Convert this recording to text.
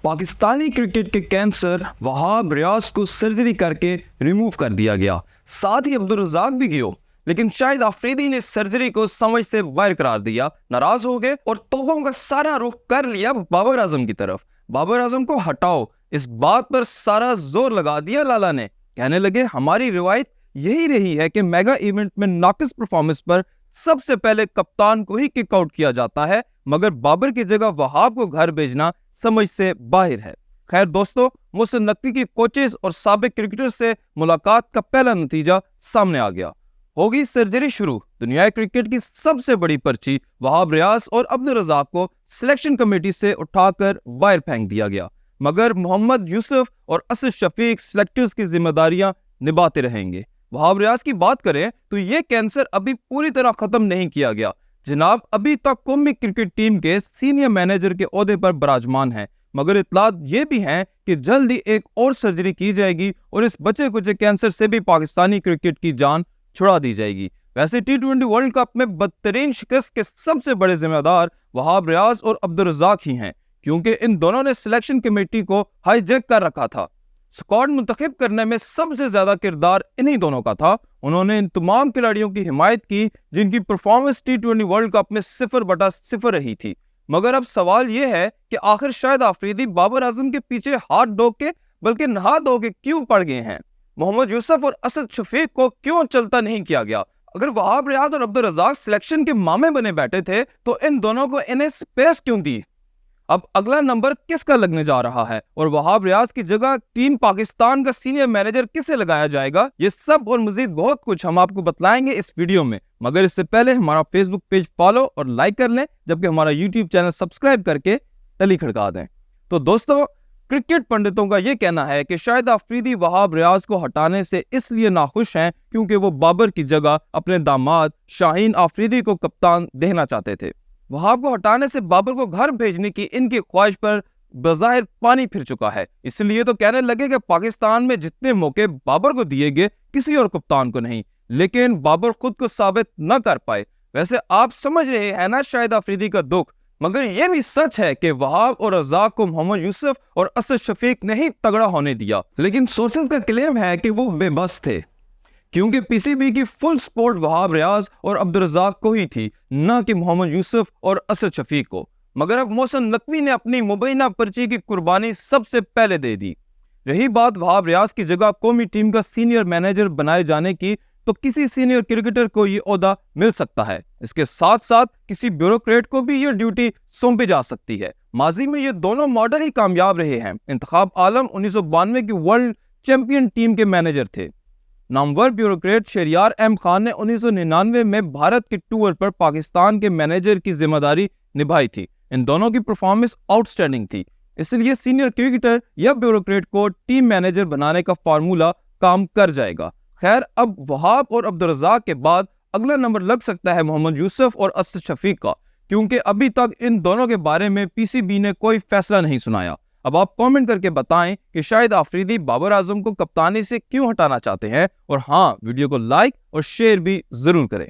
Pakistani cricket کے cancer Wahab Riaz کو surgery کر کے ریموو کر دیا گیا، ساتھ ہی عبدالرزاق بھی گئے، لیکن شاہد آفریدی نے سرجری کو سمجھ سے باہر قرار دیا، ناراض ہو گئے اور توپوں کا سارا رخ کر لیا بابر اعظم کی طرف۔ بابر اعظم کو ہٹاؤ، اس بات پر سارا زور لگا دیا لالا نے، کہنے لگے ہماری روایت یہی رہی ہے کہ میگا ایونٹ میں ناقص پرفارمنس پر سب سے پہلے کپتان کو ہی کک آؤٹ کیا جاتا ہے، مگر بابر کی جگہ وہاب کو گھر بھیجنا سمجھ سے باہر ہے۔ خیر دوستو، محسن نقوی کی کوچز اور سابق کرکٹر سے ملاقات کا پہلا نتیجہ سامنے آ گیا۔ ہوگی سرجری شروع، دنیا کرکٹ کی سب سے بڑی پرچی وہاب ریاض اور عبدالرزاق کو سلیکشن کمیٹی سے اٹھا کر باہر پھینک دیا گیا، مگر محمد یوسف اور اسد شفیق سلیکٹرز کی ذمہ داریاں نبھاتے رہیں گے۔ وہاب ریاض کی بات کریں تو یہ کینسر ابھی پوری طرح ختم نہیں کیا گیا جناب، ابھی تک قومی کرکٹ ٹیم کے سینئر مینیجر کے عہدے پر براجمان ہیں، مگر اطلاعات یہ بھی ہیں کہ جلد ہی ایک اور سرجری کی جائے گی اور اس بچے کچے کینسر سے بھی پاکستانی کرکٹ کی جان چھڑا دی جائے گی۔ ویسے ٹی20 ورلڈ کپ میں بدترین شکست کے سب سے بڑے ذمہ دار وہاب ریاض اور عبدالرزاق ہی ہیں، کیونکہ ان دونوں نے سلیکشن کمیٹی کو ہائی جیک کر رکھا تھا۔ اسکواڈ منتخب کرنے میں سب سے زیادہ کردار انہی دونوں کا تھا۔ انہوں نے ان تمام کھلاڑیوں کی حمایت کی جن کی پرفارمنس ٹی20 ورلڈ کپ میں 0/0 رہی تھی، مگر اب سوال یہ ہے کہ آخر شاہد آفریدی بابر اعظم کے پیچھے ہاتھ دھو کے بلکہ نہا دھو کے کیوں پڑ گئے ہیں؟ محمد یوسف اور اسد شفیق کو کیوں چلتا نہیں کیا گیا؟ اگر وہاب ریاض اور عبدالرزاق سلیکشن کے مامے بنے بیٹھے تھے تو ان دونوں کو انہیں سپیس کیوں دی؟ اب اگلا نمبر کس کا لگنے جا رہا ہے اور وہاب ریاض کی جگہ ٹیم پاکستان کا سینئر مینیجر کسے لگایا جائے گا؟ یہ سب اور مزید بہت کچھ ہم آپ کو بتلائیں گے اس ویڈیو میں، مگر اس سے پہلے ہمارا فیس بک پیج فالو اور لائک کر لیں، جبکہ ہمارا یوٹیوب چینل سبسکرائب کر کے ٹلی کھڑکا دیں۔ تو دوستو، کرکٹ پنڈتوں کا یہ کہنا ہے کہ شاہد آفریدی وہاب ریاض کو ہٹانے سے اس لیے ناخوش ہیں کیونکہ وہ بابر کی جگہ اپنے داماد شاہین آفریدی کو کپتان دینا چاہتے تھے۔ وہاب کو ہٹانے سے بابر کو گھر بھیجنے کی ان کی خواہش پر بظاہر پانی پھر چکا ہے، اس لیے تو کہنے لگے کہ پاکستان میں جتنے موقع بابر کو دیے گئے کسی اور کپتان کو نہیں، لیکن بابر خود کو ثابت نہ کر پائے۔ ویسے آپ سمجھ رہے ہیں نا شاہد آفریدی کا دکھ، مگر یہ بھی سچ ہے کہ وہاب اور رزاق کو محمد یوسف اور اسد شفیق نے ہی تگڑا ہونے دیا، لیکن سورسز کا کلیم ہے کہ وہ بے بس تھے، کیونکہ پی سی بی کی فل سپورٹ وہاب ریاض اور عبدالرزاق کو ہی تھی، نہ کہ محمد یوسف اور اسد شفیق کو۔ مگر اب محسن نقوی نے اپنی مبینہ پرچی کی قربانی سب سے پہلے دے دی۔ رہی بات وہاب ریاض کی جگہ قومی ٹیم کا سینئر مینیجر بنائے جانے کی، تو کسی سینئر کرکٹر کو یہ عہدہ مل سکتا ہے، اس کے ساتھ ساتھ کسی بیوروکریٹ کو بھی یہ ڈیوٹی سونپی جا سکتی ہے۔ ماضی میں یہ دونوں ماڈل ہی کامیاب رہے ہیں۔ انتخاب عالم 1992 کی ورلڈ چیمپئن ٹیم کے مینیجر تھے۔ نامور بیوروکریٹ شہریار احمد خان نے 1999 میں بھارت کے ٹور پر پاکستان کے مینیجر کی ذمہ داری نبھائی تھی۔ ان دونوں کی پرفارمنس آؤٹ سٹینڈنگ تھی، اس لیے سینئر کرکٹر یا بیوروکریٹ کو ٹیم مینیجر بنانے کا فارمولا کام کر جائے گا۔ خیر، اب وہاب اور عبدالرزاق کے بعد اگلا نمبر لگ سکتا ہے محمد یوسف اور اسد شفیق کا، کیونکہ ابھی تک ان دونوں کے بارے میں پی سی بی نے کوئی فیصلہ نہیں سنایا۔ اب آپ کامنٹ کر کے بتائیں کہ شاہد آفریدی بابر اعظم کو کپتانی سے کیوں ہٹانا چاہتے ہیں، اور ہاں، ویڈیو کو لائک اور شیئر بھی ضرور کریں۔